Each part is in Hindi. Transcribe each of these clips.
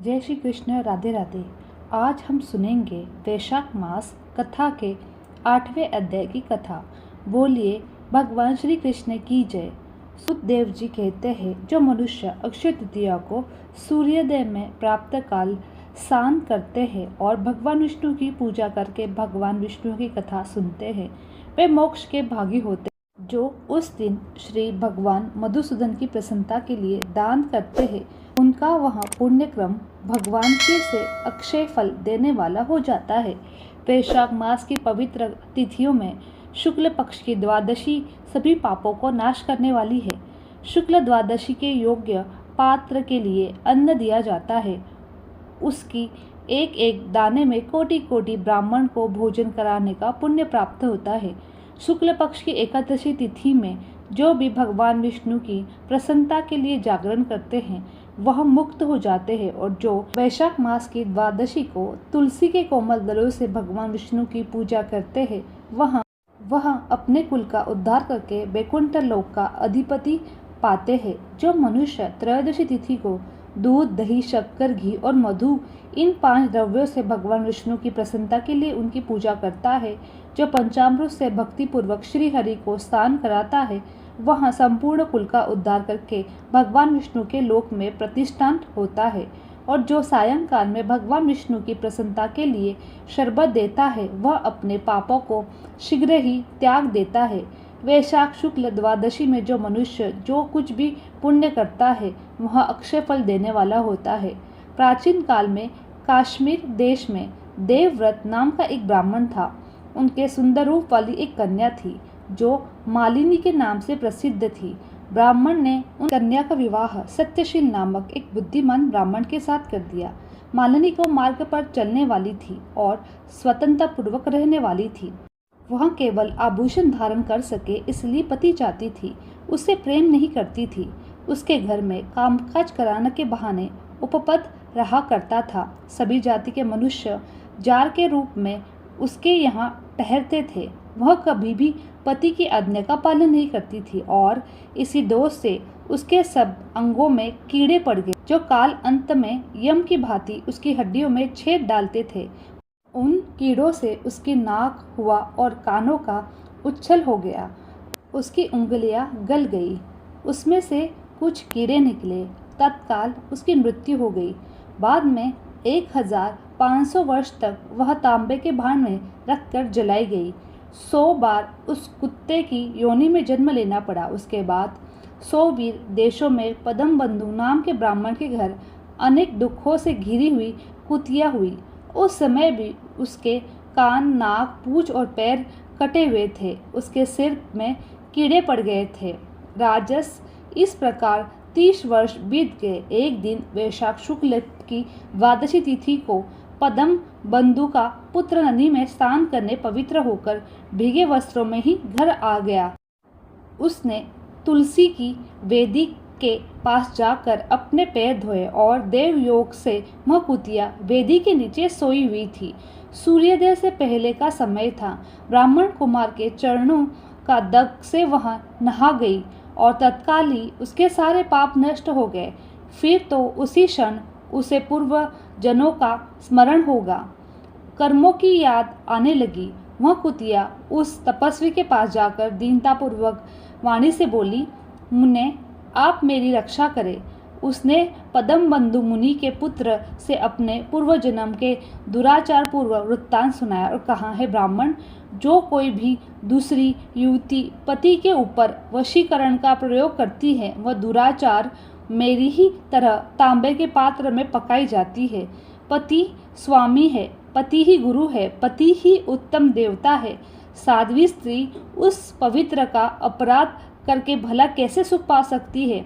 जय श्री कृष्ण। राधे राधे। आज हम सुनेंगे वैशाख मास कथा के 8वें अध्याय की कथा। बोलिए भगवान श्री कृष्ण की जय। सुखदेव जी कहते हैं, जो मनुष्य अक्षय तृतीया को सूर्योदय में प्राप्त काल स्नान करते हैं और भगवान विष्णु की पूजा करके भगवान विष्णु की कथा सुनते हैं, वे मोक्ष के भागी होते हैं। जो उस दिन श्री भगवान मधुसूदन की प्रसन्नता के लिए दान करते हैं, उनका वह पुण्यक्रम भगवान की से अक्षय फल देने वाला हो जाता है। वैशाख मास की पवित्र तिथियों में शुक्ल पक्ष की द्वादशी सभी पापों को नाश करने वाली है। शुक्ल द्वादशी के योग्य पात्र के लिए अन्न दिया जाता है। उसकी एक एक दाने में कोटि कोटि ब्राह्मण को भोजन कराने का पुण्य प्राप्त होता है। शुक्ल पक्ष की एकादशी तिथि में जो भी भगवान विष्णु की प्रसन्नता के लिए जागरण करते हैं, वह मुक्त हो जाते हैं। और जो वैशाख मास की द्वादशी को तुलसी के कोमल दलों से भगवान विष्णु की पूजा करते हैं, वह अपने कुल का उद्धार करके वैकुंठ लोक का अधिपति पाते हैं। जो मनुष्य त्रयोदशी तिथि को दूध, दही, शक्कर, घी और मधु इन 5 द्रव्यों से भगवान विष्णु की प्रसन्नता के लिए उनकी पूजा करता है, जो पंचामृत से भक्ति पूर्वक श्री हरि को स्नान कराता है, वह संपूर्ण कुल का उद्धार करके भगवान विष्णु के लोक में प्रतिष्ठान होता है। और जो सायंकाल में भगवान विष्णु की प्रसन्नता के लिए शरबत देता है, वह अपने पापों को शीघ्र ही त्याग देता है। वैशाख शुक्ल द्वादशी में जो मनुष्य जो कुछ भी पुण्य करता है, वह अक्षय फल देने वाला होता है। प्राचीन काल में काश्मीर देश में देवव्रत नाम का एक ब्राह्मण था। उनके सुंदर रूप वाली एक कन्या थी, जो मालिनी के नाम से प्रसिद्ध थी। ब्राह्मण ने उन कन्या का विवाह सत्यशील नामक एक बुद्धिमान ब्राह्मण के साथ कर दिया। मालिनी को मार्ग पर चलने वाली थी और स्वतंत्रता पूर्वक रहने वाली थी। वह केवल आभूषण धारण कर सके इसलिए पति चाहती थी, उससे प्रेम नहीं करती थी। उसके घर में कामकाज कराने के बहाने उपपद रहा करता था। सभी जाति के मनुष्य जार के रूप में उसके यहाँ ठहरते थे। वह कभी भी पति की आज्ञा का पालन नहीं करती थी और इसी दोष से उसके सब अंगों में कीड़े पड़ गए, जो काल अंत में यम की भांति उसकी हड्डियों में छेद डालते थे। उन कीड़ों से उसकी नाक हुआ और कानों का उच्छल हो गया। उसकी उंगलियां गल गई, उसमें से कुछ कीड़े निकले। तत्काल उसकी मृत्यु हो गई। बाद में 1500 वर्ष तक वह तांबे के भांड में रखकर जलाई गई। 100 बार उस कुत्ते की योनि में जन्म लेना पड़ा। उसके बाद 100 वीर देशों में पदम बंधु नाम के ब्राह्मण के घर अनेक दुखों से घिरी हुई कुतिया हुई। उस समय भी उसके कान, नाक, पूंछ और पैर कटे हुए थे। उसके सिर में कीड़े पड़ गए थे। राजस इस प्रकार 30 वर्ष बीत गए। एक दिन वैशाख शुक्ल की द्वादशी तिथि को पदम बंधु का पुत्र नदी में स्नान करने पवित्र होकर भीगे वस्त्रों में ही घर आ गया। उसने तुलसी की वेदी के पास जाकर अपने पैर धोए और देवयोग से वह कुतिया वेदी के नीचे सोई हुई थी। सूर्योदय से पहले का समय था। ब्राह्मण कुमार के चरणों का दग से वह नहा गई और तत्काल ही उसके सारे पाप नष्ट हो गए। फिर तो उसी क्षण उसे पूर्व जनों का स्मरण होगा, कर्मों की याद आने लगी। वह कुतिया उस तपस्वी के पास जाकर दीनतापूर्वक वाणी से बोली, मुने आप मेरी रक्षा करें। उसने पदम बंधु मुनि के पुत्र से अपने पूर्व जन्म के दुराचार पूर्व वृत्तांत सुनाया और कहा, है ब्राह्मण, जो कोई भी दूसरी युवती पति के ऊपर वशीकरण का प्रयोग करती है, वह दुराचार मेरी ही तरह तांबे के पात्र में पकाई जाती है। पति स्वामी है, पति ही गुरु है, पति ही उत्तम देवता है। साध्वी स्त्री उस पवित्र का अपराध करके भला कैसे सुख पा सकती है?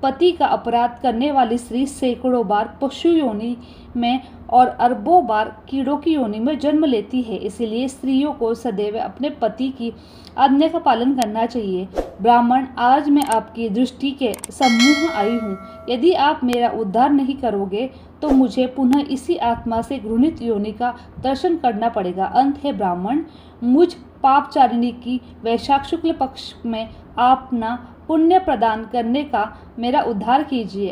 पति का अपराध करने वाली स्त्री सैकड़ों बार पशु योनि में और अरबों बार कीड़ों की योनि में जन्म लेती है। इसलिए स्त्रियों को सदैव अपने पति की आज्ञा का पालन करना चाहिए। ब्राह्मण, आज मैं आपकी दृष्टि के सम्मुख आई हूँ। यदि आप मेरा उद्धार नहीं करोगे तो मुझे पुनः इसी आत्मा से घृणित योनि का दर्शन करना पड़ेगा। अंत है ब्राह्मण, मुझ पापचारिणी की वैशाख शुक्ल पक्ष में अपना पुण्य प्रदान करने का मेरा उद्धार कीजिए।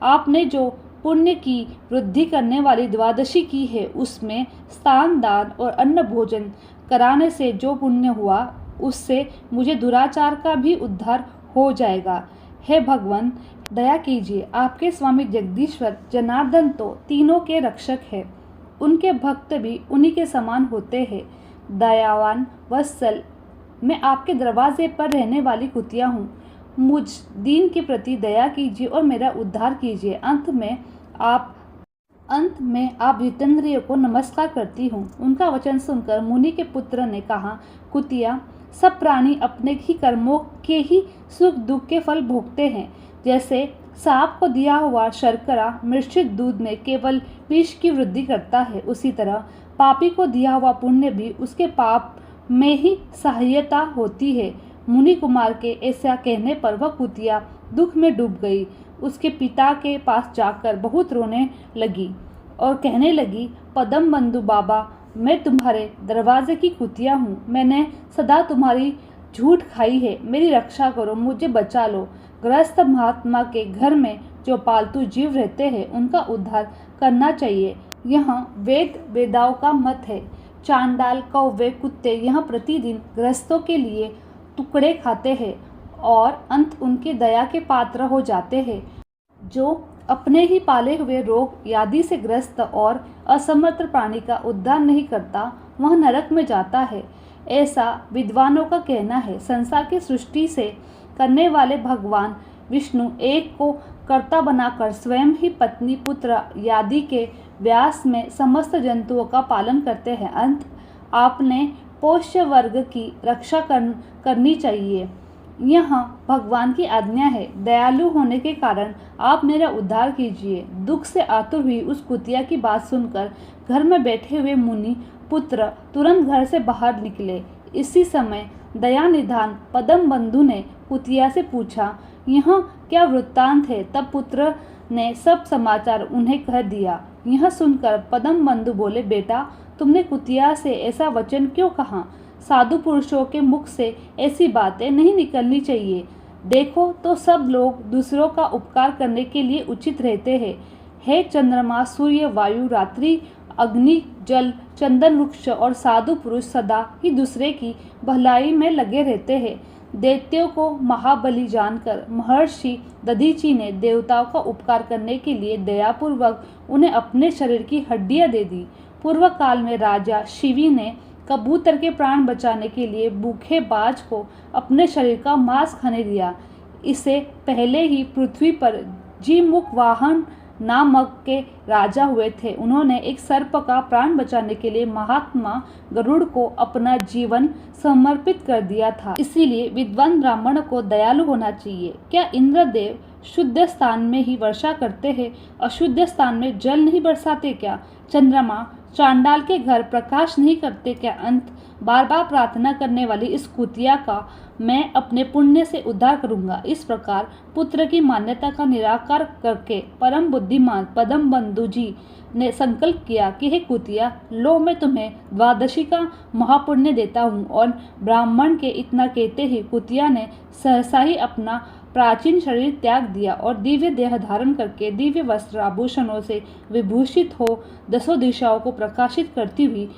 आपने जो पुण्य की वृद्धि करने वाली द्वादशी की है, उसमें स्नान दान और अन्न भोजन कराने से जो पुण्य हुआ उससे मुझे दुराचार का भी उद्धार हो जाएगा। हे भगवान, दया कीजिए। आपके स्वामी जगदीश्वर जनार्दन तो तीनों के रक्षक है, उनके भक्त भी उन्हीं के समान होते हैं। दयावान वत्सल, मैं आपके दरवाजे पर रहने वाली कुतिया हूँ। मुझ दीन के प्रति दया कीजिए और मेरा उद्धार कीजिए। अंत में आप जितेंद्रिय को नमस्कार करती हूँ। उनका वचन सुनकर मुनि के पुत्र ने कहा, कुतिया, सब प्राणी अपने ही कर्मों के ही सुख दुख के फल भोगते हैं। जैसे सांप को दिया हुआ शर्करा मिश्रित दूध में केवल विष की वृद्धि करता है, उसी तरह पापी को दिया हुआ पुण्य भी उसके पाप में ही सहायता होती है। मुनि कुमार के ऐसा कहने पर वह कुतिया दुख में डूब गई। उसके पिता के पास जाकर बहुत रोने लगी और कहने लगी, पदम बंधु बाबा, मैं तुम्हारे दरवाजे की कुतिया हूँ। मैंने सदा तुम्हारी झूठ खाई है, मेरी रक्षा करो, मुझे बचा लो। गृहस्थ महात्मा के घर में जो पालतू जीव रहते हैं उनका उद्धार करना चाहिए, यह वेद वेदाओं का मत है। चांडाल कौवे कुत्ते यहाँ प्रतिदिन गृहस्थों के लिए टुकड़े खाते हैं और अंत उनकी दया के पात्र हो जाते हैं। जो अपने ही पाले हुए रोग आदि से ग्रस्त और असमर्थ प्राणी का उद्धार नहीं करता, वह नरक में जाता है, ऐसा विद्वानों का कहना है। संसार की सृष्टि से करने वाले भगवान विष्णु एक को कर्ता बनाकर स्वयं ही पत्नी पुत्र आदि के व्यास में समस्त जंतुओं का पालन करते हैं। अंत आपने पोष्य वर्ग की रक्षा करनी चाहिए, यह भगवान की आज्ञा है। दयालु होने के कारण आप मेरा उद्धार कीजिए। दुख से आतुर हुई उस कुतिया की बात सुनकर घर में बैठे हुए मुनि पुत्र तुरंत घर से बाहर निकले। इसी समय दयानिधान पदम बंधु ने कुतिया से पूछा, यह क्या वृत्तांत है? तब पुत्र ने सब समाचार उन्हें कह दिया। यह सुनकर पदम बंधु बोले, बेटा, तुमने कुतिया से ऐसा वचन क्यों कहा? साधु पुरुषों के मुख से ऐसी बातें नहीं निकलनी चाहिए। देखो तो सब लोग दूसरों का उपकार करने के लिए उचित रहते हैं। हे चंद्रमा, सूर्य, वायु, रात्रि, अग्नि, जल, चंदन वृक्ष और साधु पुरुष सदा ही दूसरे की भलाई में लगे रहते हैं। दैत्यों को महाबली जानकर महर्षि दधीचि ने देवताओं का उपकार करने के लिए दयापूर्वक उन्हें अपने शरीर की हड्डियां दे दी। पूर्व काल में राजा शिवी ने कबूतर के प्राण बचाने के लिए भूखे बाज को अपने शरीर का मांस खाने दिया। इससे पहले ही पृथ्वी पर जीमुख वाहन नामक के राजा हुए थे। उन्होंने एक सर्प का प्राण बचाने के लिए महात्मा गरुड़ को अपना जीवन समर्पित कर दिया था। इसीलिए विद्वान ब्राह्मण को दयालु होना चाहिए। क्या इंद्रदेव शुद्ध स्थान में ही वर्षा करते हैं, अशुद्ध स्थान में जल नहीं बरसाते क्या? चंद्रमा चांडाल के घर प्रकाश नहीं करते क्या? अंत बार बार प्रार्थना करने वाली इस कुतिया का मैं अपने पुण्य से उद्धार करूंगा। इस प्रकार पुत्र की मान्यता का निराकार करके परम बुद्धिमान पदम बंधु जी ने संकल्प किया कि हे कुतिया, लो, मैं तुम्हें द्वादशी का महापुण्य देता हूँ। और ब्राह्मण के इतना कहते ही कुतिया ने सहसा ही अपना प्राचीन शरीर त्याग दिया और दिव्य देह धारण करके दिव्य वस्त्र आभूषणों से विभूषित हो दसों दिशाओं को प्रकाशित करती हुई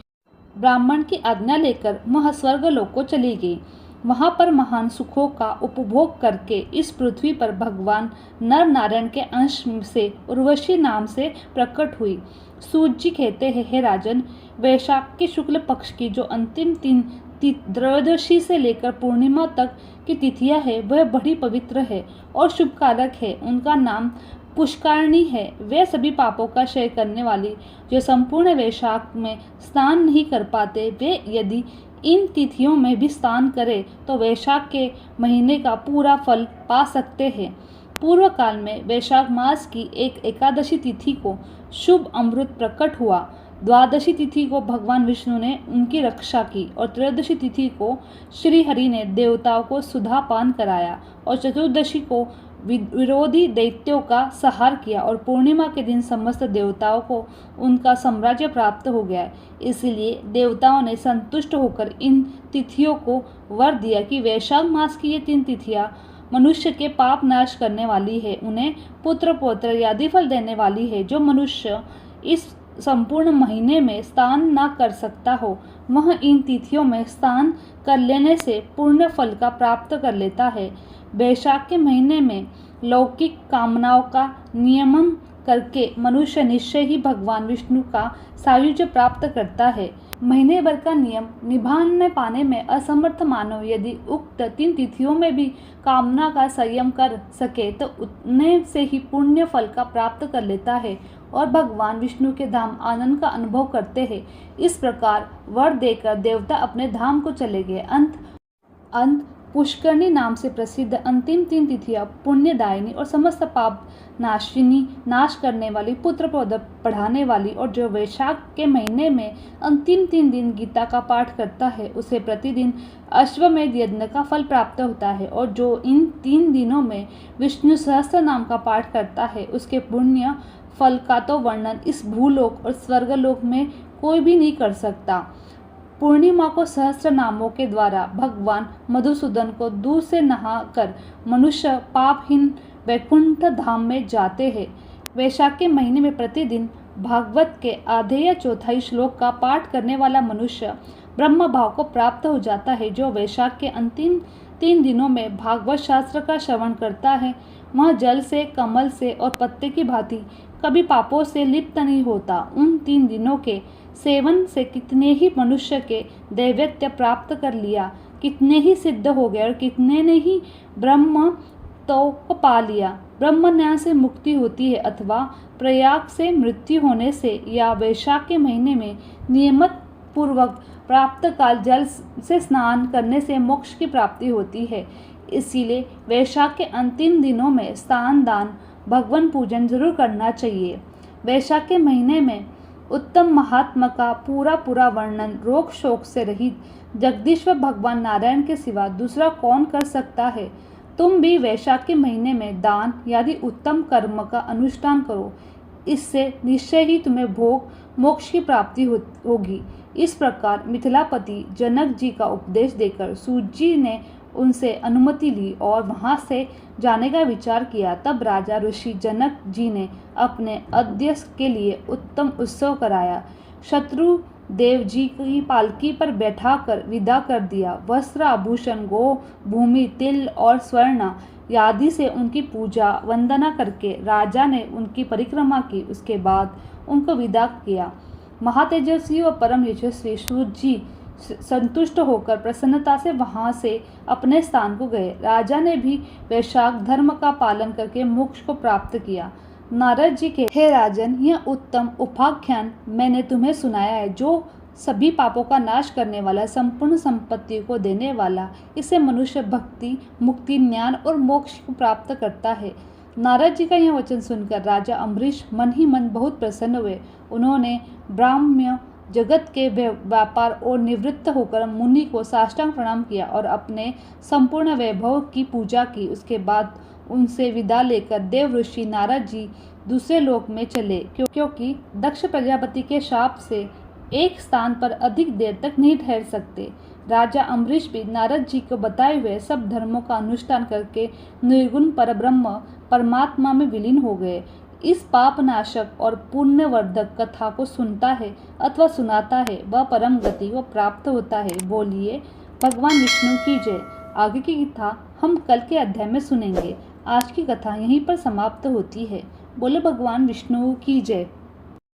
ब्राह्मण की आज्ञा लेकर वह स्वर्गलोक को चली गई। वहां पर महान सुखों का उपभोग करके इस पृथ्वी पर भगवान नर नारायण के अंश से उर्वशी नाम से प्रकट हुई। सूत जी कहते हैं, हे राजन, वैशाख के शुक्ल पक्ष की जो अंतिम तीन त्रयोदशी से लेकर पूर्णिमा तक की तिथियां है वह बड़ी पवित्र है और शुभकारक है। उनका नाम पुष्करणी है। वे सभी पापों का क्षय करने वाली जो संपूर्ण वैशाख में स्नान नहीं कर पाते, वे यदि इन तिथियों में भी स्नान करें तो वैशाख के महीने का पूरा फल पा सकते हैं। पूर्व काल में वैशाख मास की एक एकादशी तिथि को शुभ अमृत प्रकट हुआ। द्वादशी तिथि को भगवान विष्णु ने उनकी रक्षा की और त्रयोदशी तिथि को श्री हरि ने देवताओं को सुधा पान कराया और चतुर्दशी को विरोधी दैत्यों का संहार किया और पूर्णिमा के दिन समस्त देवताओं को उनका साम्राज्य प्राप्त हो गया। इसलिए देवताओं ने संतुष्ट होकर इन तिथियों को वर दिया कि वैशाख मास की ये 3 तिथियां मनुष्य के पाप नाश करने वाली है, उन्हें पुत्र पौत्र आदि फल देने वाली है। जो मनुष्य इस संपूर्ण महीने में स्नान न कर सकता हो, वह इन तिथियों में स्नान कर लेने से पुण्य फल का प्राप्त कर लेता है। वैशाख के महीने में लौकिक कामनाओं का नियमन करके मनुष्य निश्चय ही भगवान विष्णु का सायुज्य प्राप्त करता है। महीने भर का नियम निभाने पाने में असमर्थ मानव यदि उक्त 3 तिथियों में भी कामना का संयम कर सके तो उतने से ही पुण्य फल का प्राप्त कर लेता है और भगवान विष्णु के धाम आनंद का अनुभव करते हैं। इस प्रकार वर देकर देवता अपने धाम को चले गए। अंत पुष्करणी नाम से प्रसिद्ध अंतिम 3 तिथियां पुण्यदायिनी और समस्त पाप नाशिनी, नाश करने वाली, पुत्र पढ़ाने वाली, और जो वैशाख के महीने में अंतिम 3 दिन गीता का पाठ करता है उसे प्रतिदिन अश्वमेध यज्ञ का फल प्राप्त होता है, और जो इन 3 दिनों में विष्णु सहस्त्र नाम का पाठ करता है उसके पुण्य फल का तो वर्णन इस भूलोक और स्वर्गलोक में कोई भी नहीं कर सकता। पूर्णिमा को सहस्त्र नामों के द्वारा भगवान मधुसूदन को दूध से नहाकर मनुष्य पापहीन वैकुंठ धाम में जाते हैं। वैशाख के महीने में प्रतिदिन भागवत के आधे या चौथाई श्लोक का पाठ करने वाला मनुष्य ब्रह्म भाव को प्राप्त हो जाता है। जो वैशाख के अंतिम 3 दिनों में भागवत शास्त्र का श्रवण करता है वह जल से, कमल से और पत्ते की भांति कभी पापों से लिप्त नहीं होता। उन 3 दिनों के सेवन से कितने ही मनुष्य के दैवत्य प्राप्त कर लिया, कितने ही सिद्ध हो गए और कितने ने ही ब्रह्म तो को पा लिया। ब्रह्म न्याय से मुक्ति होती है अथवा प्रयाग से मृत्यु होने से या वैशाख के महीने में नियमित पूर्वक प्राप्त काल जल से स्नान करने से मोक्ष की प्राप्ति होती है। इसीलिए वैशाख के अंतिम दिनों में स्नान, दान, भगवान पूजन जरूर करना चाहिए। वैशाख के महीने में उत्तम महात्मा का पूरा वर्णन रोग शोक से रहित जगदीश्वर भगवान नारायण के सिवा दूसरा कौन कर सकता है। तुम भी वैशाख के महीने में दान आदि उत्तम कर्म का अनुष्ठान करो, इससे निश्चय ही तुम्हें भोग मोक्ष की प्राप्ति होगी। इस प्रकार मिथिलापति जनक जी का उपदेश देकर सूत जी ने उनसे अनुमति ली और वहां से जाने का विचार किया। तब राजा ऋषि जनक जी ने अपने अध्यक्ष के लिए उत्तम उत्सव कराया। शत्रु देव जी की पालकी पर बैठाकर विदा कर दिया। वस्त्र, आभूषण, गो, भूमि, तिल और स्वर्ण आदि से उनकी पूजा वंदना करके राजा ने उनकी परिक्रमा की। उसके बाद उनको विदा किया। महातेजस्वी और परम यशस्वी सूत जी संतुष्ट होकर प्रसन्नता से वहां से अपने स्थान को गए। राजा ने भी वैशाख धर्म का पालन करके मोक्ष को प्राप्त किया। नारद जी के, हे राजन, यह उत्तम उपाख्यान मैंने तुम्हें सुनाया है, जो सभी पापों का नाश करने वाला, संपूर्ण संपत्ति को देने वाला। इसे मनुष्य भक्ति, मुक्ति, ज्ञान और मोक्ष को प्राप्त करता है। नारद जी का यह वचन सुनकर राजा अम्बरीश मन ही मन बहुत प्रसन्न हुए। उन्होंने ब्राह्म्य जगत के व्यापार और निवृत्त होकर मुनि को साष्टांग प्रणाम किया और अपने संपूर्ण वैभव की पूजा की। उसके बाद उनसे विदा लेकर देव ऋषि नारद जी दूसरे लोक में चले, क्योंकि दक्ष प्रजापति के शाप से एक स्थान पर अधिक देर तक नहीं ठहर सकते। राजा अम्बरीश भी नारद जी को बताए हुए सब धर्मों का अनुष्ठान करके निर्गुण परब्रह्म परमात्मा में विलीन हो गए। इस पापनाशक और पुण्यवर्धक कथा को सुनता है अथवा सुनाता है वह परम गति को प्राप्त होता है। बोलिए भगवान विष्णु की जय। आगे की कथा हम कल के अध्याय में सुनेंगे। आज की कथा यहीं पर समाप्त होती है। बोले भगवान विष्णु की जय।